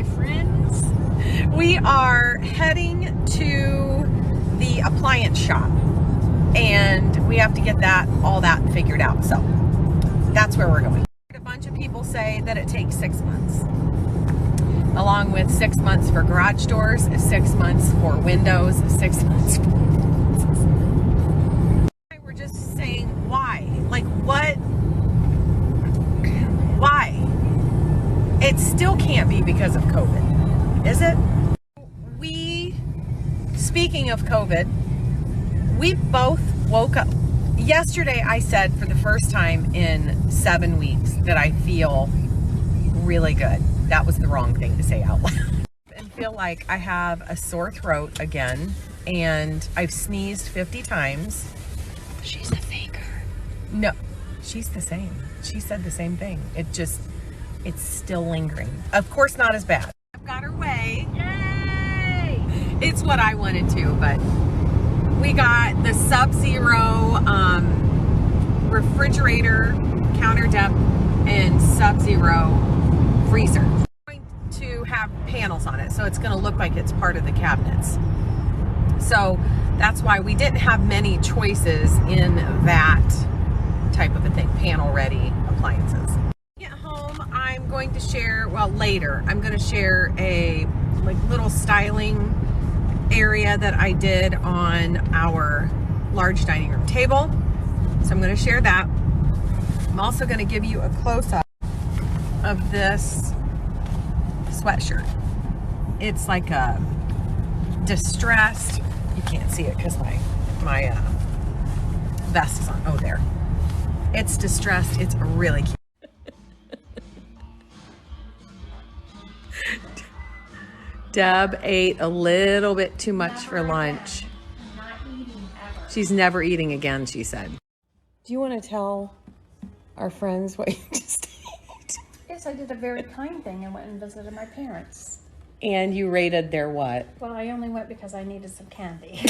my friends. We are heading to the appliance shop, and we have to get all that figured out. So that's where we're going. A bunch of people say that it takes 6 months, along with 6 months for garage doors, 6 months for windows, 6 months for... We're just saying, why? Like, what? Why? It still can't be because of COVID, is it? Speaking of COVID, we both woke up. Yesterday I said for the first time in 7 weeks that I feel really good. That was the wrong thing to say out loud. And feel like I have a sore throat again, and I've sneezed 50 times. She's a faker. No, she's the same. She said the same thing. It's still lingering. Of course, not as bad. I've got her way. Yay! It's what I wanted to, but we got the Sub-Zero refrigerator, counter depth, and Sub-Zero freezer. It's going to have panels on it, so it's going to look like it's part of the cabinets. So that's why we didn't have many choices in that type of a thing, panel ready appliances. At home, I'm going to share, well, later, I'm going to share a little styling area that I did on our large dining room table. So I'm going to share that. I'm also going to give you a close-up of this sweatshirt. It's like a distressed, you can't see it because my vest is on. Oh, there. It's distressed. It's really cute. Deb ate a little bit too much for lunch. Not eating ever. She's never eating again, she said. Do you want to tell our friends what you just ate? Yes, I did a very kind thing and went and visited my parents. And you rated their what? Well, I only went because I needed some candy.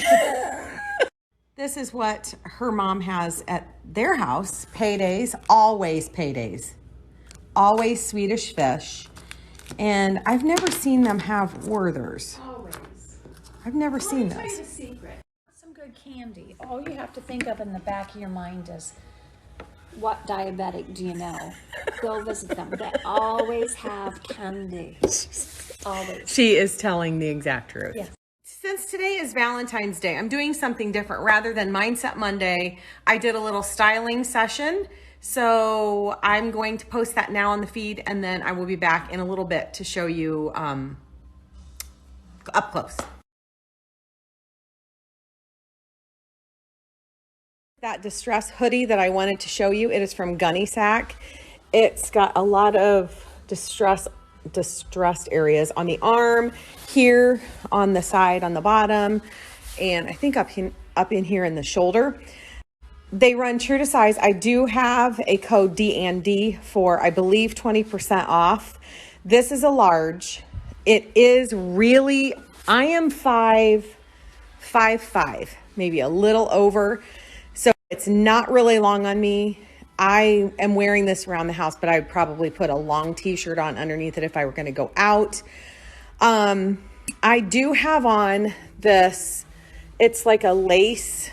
This is what her mom has at their house. Paydays, always paydays. Always Swedish fish. And I've never seen them have Werther's. Always. I've never seen Let me tell you this. the secret. Some good candy. All you have to think of in the back of your mind is, what diabetic do you know? Go visit them. They always have candy. Always. She is telling the exact truth. Yes. Since today is Valentine's Day, I'm doing something different. Rather than Mindset Monday, I did a little styling session. So I'm going to post that now on the feed, and then I will be back in a little bit to show you up close. That distress hoodie that I wanted to show you, it is from Gunny Sack. It's got a lot of distressed areas on the arm, here on the side, on the bottom, and I think up in here in the shoulder. They run true to size. I do have a code DebandDanelle for, I believe, 20% off. This is a large. It is really, I am 5'5", maybe a little over. So it's not really long on me. I am wearing this around the house, but I would probably put a long t-shirt on underneath it if I were going to go out. I do have on this, it's like a lace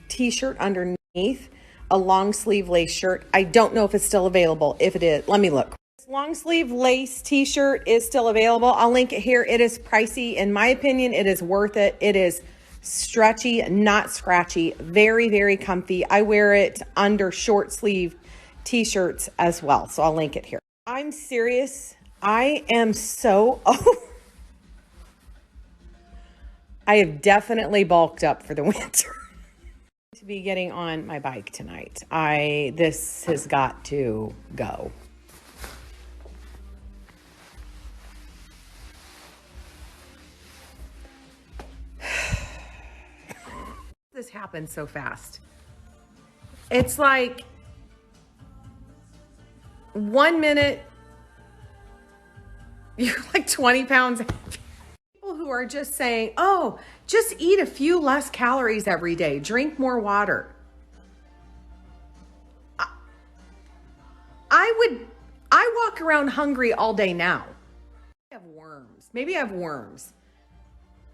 t-shirt underneath, a long sleeve lace shirt. I don't know if it's still available. If it is, let me look. This long sleeve lace t-shirt is still available. I'll link it here. It is pricey. In my opinion, it is worth it. It is stretchy, not scratchy, very, very comfy. I wear it under short sleeve t-shirts as well. So I'll link it here. I'm serious. I am so, I have definitely bulked up for the winter. To be getting on my bike tonight. This has got to go. This happened so fast. It's like 1 minute you're like 20 pounds. People who are just saying, oh, just eat a few less calories every day, drink more water. I walk around hungry all day now. I have worms. Maybe I have worms.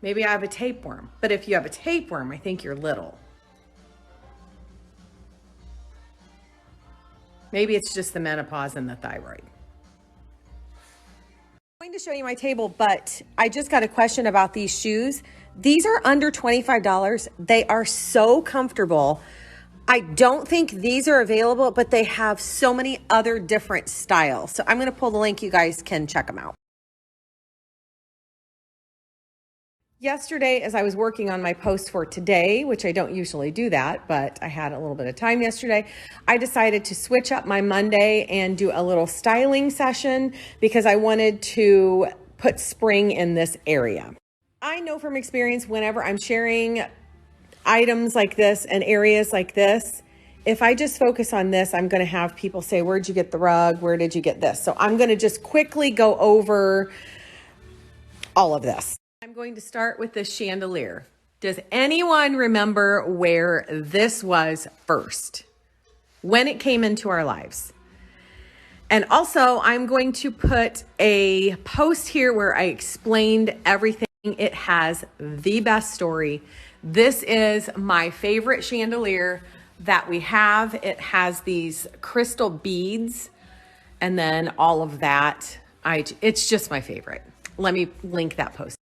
Maybe I have a tapeworm. But if you have a tapeworm, I think you're little. Maybe it's just the menopause and the thyroid. I'm going to show you my table, but I just got a question about these shoes. These are under $25. They are so comfortable. I don't think these are available, but they have so many other different styles. So I'm going to pull the link. You guys can check them out. Yesterday, as I was working on my post for today, which I don't usually do that, but I had a little bit of time yesterday, I decided to switch up my Monday and do a little styling session because I wanted to put spring in this area. I know from experience, whenever I'm sharing items like this and areas like this, if I just focus on this, I'm going to have people say, where'd you get the rug? Where did you get this? So I'm going to just quickly go over all of this. I'm going to start with the chandelier. Does anyone remember where this was first? When it came into our lives? And also, I'm going to put a post here where I explained everything. It has the best story. This is my favorite chandelier that we have. It has these crystal beads and then all of that. It's just my favorite. Let me link that post.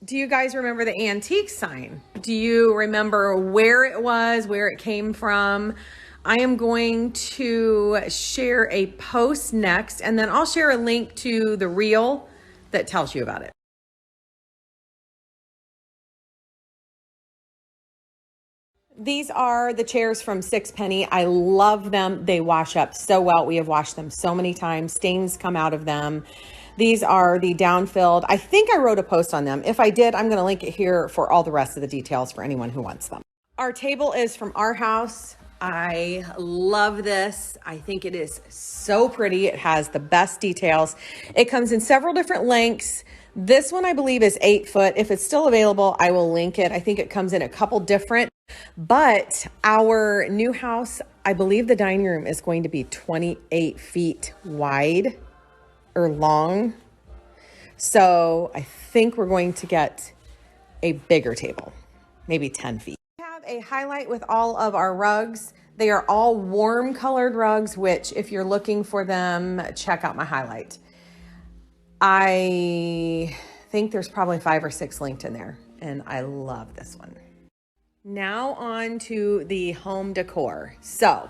Do you guys remember the antique sign? Do you remember where it was, where it came from? I am going to share a post next, and then I'll share a link to the reel that tells you about it. These are the chairs from Sixpenny. I love them. They wash up so well. We have washed them so many times. Stains come out of them. These are the down-filled. I think I wrote a post on them. If I did, I'm going to link it here for all the rest of the details for anyone who wants them. Our table is from our house. I love this. I think it is so pretty. It has the best details. It comes in several different lengths. This one I believe is 8 foot. If it's still available, I will link it. I think it comes in a couple different, but our new house, I believe the dining room is going to be 28 feet wide or long. So I think we're going to get a bigger table, maybe 10 feet. We have a highlight with all of our rugs. They are all warm colored rugs, which if you're looking for them, check out my highlight. I think there's probably 5 or 6 linked in there, and I love this one. Now on to the home decor. So,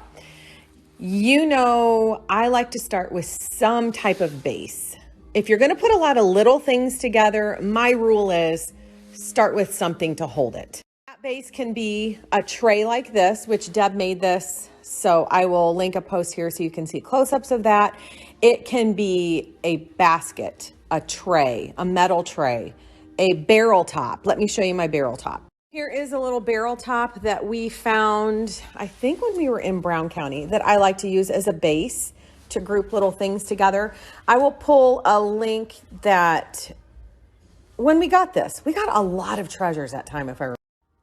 you know, I like to start with some type of base. If you're going to put a lot of little things together, my rule is start with something to hold it. That base can be a tray like this, which Deb made this. So I will link a post here so you can see close-ups of that. It can be a basket, a tray, a metal tray, a barrel top. Let me show you my barrel top. Here is a little barrel top that we found, I think when we were in Brown County, that I like to use as a base to group little things together. I will pull a link that when we got this, we got a lot of treasures that time, if I remember.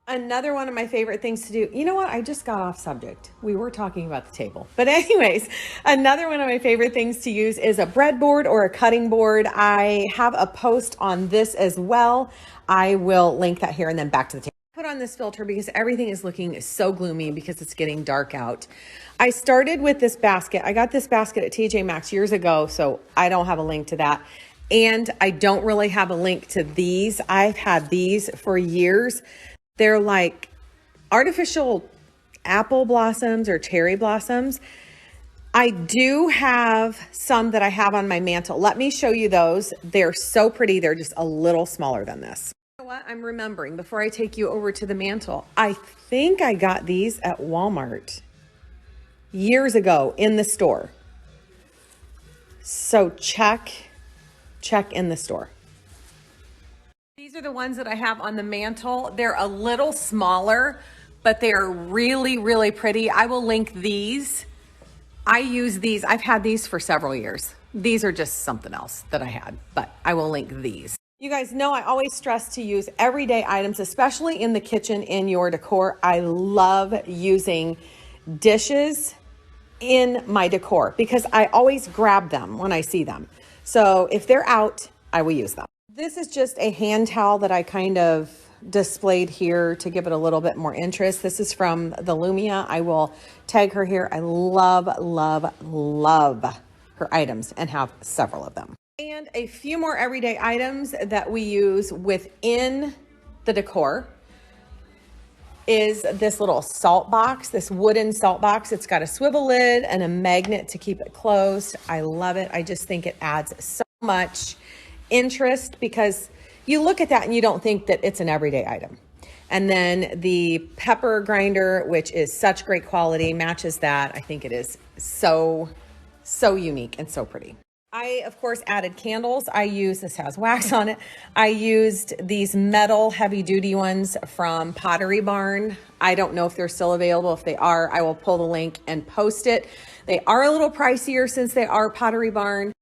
Another one of my favorite things to do, you know what? I just got off subject. We were talking about the table. But anyways, another one of my favorite things to use is a breadboard or a cutting board. I have a post on this as well. I will link that here and then back to the table. Put on this filter because everything is looking so gloomy because it's getting dark out. I started with this basket. I got this basket at TJ Maxx years ago, so I don't have a link to that. And I don't really have a link to these. I've had these for years. They're like artificial apple blossoms or cherry blossoms. I do have some that I have on my mantle. Let me show you those. They're so pretty. They're just a little smaller than this. You know what? I'm remembering before I take you over to the mantle. I think I got these at Walmart years ago in the store. So check in the store. These are the ones that I have on the mantle. They're a little smaller, but they are really, really pretty. I will link these. I use these. I've had these for several years. These are just something else that I had, but I will link these. You guys know I always stress to use everyday items, especially in the kitchen in your decor. I love using dishes in my decor because I always grab them when I see them. So if they're out, I will use them. This is just a hand towel that I kind of displayed here to give it a little bit more interest. This is from the Lumia. I will tag her here. I love, love, love her items and have several of them. And a few more everyday items that we use within the decor is this little salt box, this wooden salt box. It's got a swivel lid and a magnet to keep it closed. I love it. I just think it adds so much interest because you look at that and you don't think that it's an everyday item. And then the pepper grinder, which is such great quality, matches that. I think it is so unique and so pretty. I, of course, added candles. This has wax on it. I used these metal heavy duty ones from Pottery Barn. I don't know if they're still available. If they are, I will pull the link and post it. They are a little pricier since they are Pottery Barn.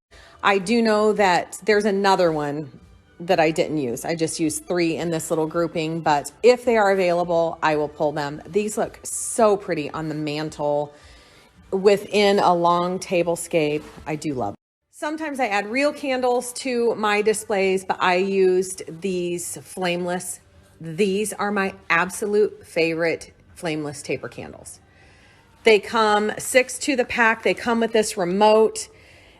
I do know that there's another one that I didn't use. I just used 3 in this little grouping, but if they are available, I will pull them. These look so pretty on the mantle within a long tablescape. I do love them. Sometimes I add real candles to my displays, but I used these flameless. These are my absolute favorite flameless taper candles. They come 6 to the pack. They come with this remote.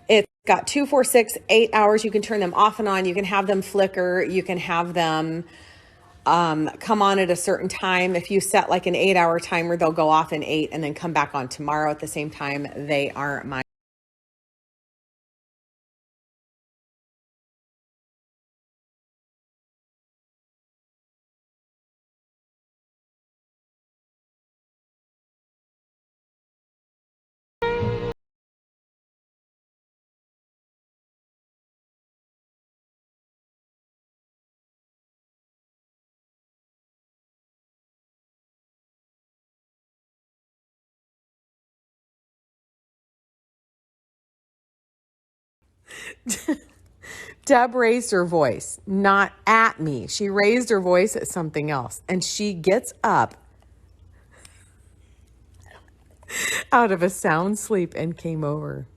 It's got 2, 4, 6, 8 hours. You can turn them off and on. You can have them flicker. You can have them come on at a certain time. If you set like an 8-hour timer, they'll go off in 8 and then come back on tomorrow at the same time. They are my Deb raised her voice, not at me. She raised her voice at something else. And she gets up out of a sound sleep and came over.